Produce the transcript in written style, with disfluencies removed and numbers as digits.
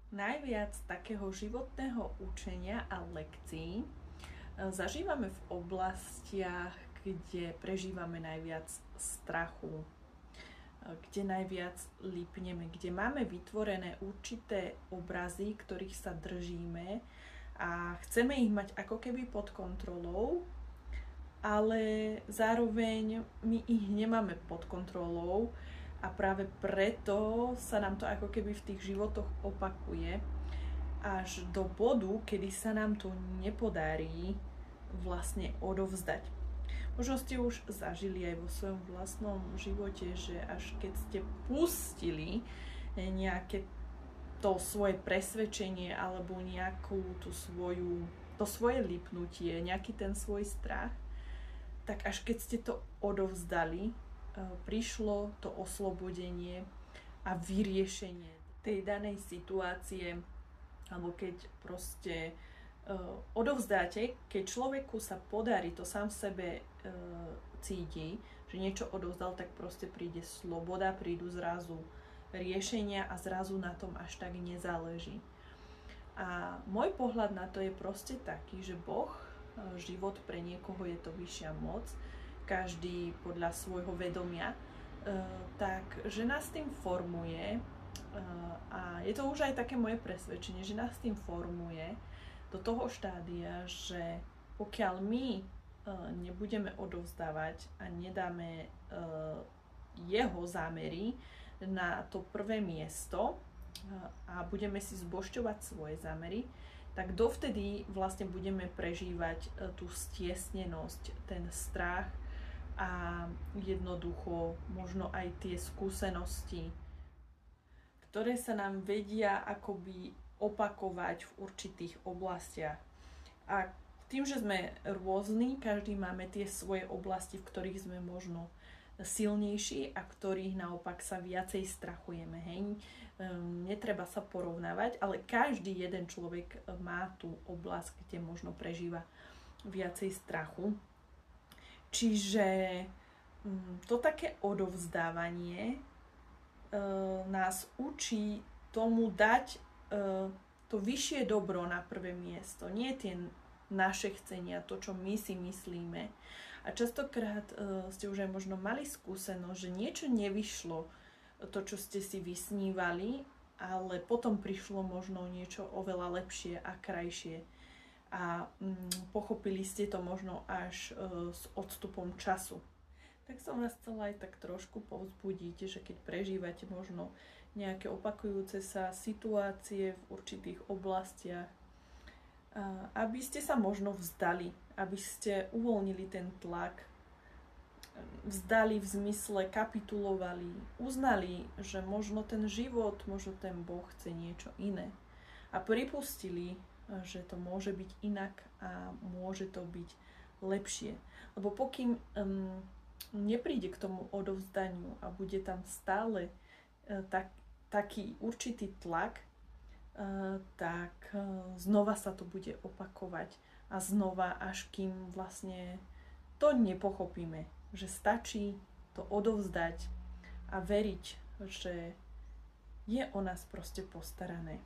Najviac takého životného učenia a lekcií zažívame v oblastiach, kde prežívame najviac strachu, kde najviac lípneme, kde máme vytvorené určité obrazy, ktorých sa držíme a chceme ich mať ako keby pod kontrolou, ale zároveň my ich nemáme pod kontrolou a práve preto sa nám to ako keby v tých životoch opakuje až do bodu, kedy sa nám to nepodarí vlastne odovzdať. Možno ste už zažili aj vo svojom vlastnom živote, že až keď ste pustili nejaké to svoje presvedčenie alebo nejakú to svoje lipnutie, nejaký ten svoj strach, tak až keď ste to odovzdali, prišlo to oslobodenie a vyriešenie tej danej situácie, alebo keď proste odovzdáte, keď človeku sa podarí, to sám v sebe cíti, že niečo odovzdal, tak proste príde sloboda, prídu zrazu riešenia a zrazu na tom až tak nezáleží. A môj pohľad na to je proste taký, že Boh, život pre niekoho je to vyššia moc, každý podľa svojho vedomia, takže nás tým formuje a je to už aj také moje presvedčenie, že nás tým formuje do toho štádia, že pokiaľ my nebudeme odovzdávať a nedáme jeho zámery na to prvé miesto a budeme si zbožťovať svoje zámery, tak dovtedy vlastne budeme prežívať tú stiesnenosť, ten strach a jednoducho možno aj tie skúsenosti, ktoré sa nám vedia akoby opakovať v určitých oblastiach. A tým, že sme rôzni, každý máme tie svoje oblasti, v ktorých sme možno silnejší a ktorých naopak sa viacej strachujeme. Hej? Netreba sa porovnávať, ale každý jeden človek má tú oblasť, kde možno prežíva viacej strachu. Čiže to také odovzdávanie nás učí tomu dať to vyššie dobro na prvé miesto. Nie tie naše chcenia, to, čo my si myslíme. A častokrát ste už aj možno mali skúsenosť, že niečo nevyšlo, to, čo ste si vysnívali, ale potom prišlo možno niečo oveľa lepšie a krajšie. A pochopili ste to možno až s odstupom času. Tak som vás chcela aj tak trošku povzbudiť, že keď prežívate možno nejaké opakujúce sa situácie v určitých oblastiach, aby ste sa možno vzdali, aby ste uvoľnili ten tlak, vzdali v zmysle, kapitulovali, uznali, že možno ten život, možno ten Boh chce niečo iné a pripustili, že to môže byť inak a môže to byť lepšie. Lebo pokým nepríde k tomu odovzdaniu a bude tam stále taký určitý tlak, tak znova sa to bude opakovať a znova, až kým vlastne to nepochopíme, že stačí to odovzdať a veriť, že je o nás proste postarané.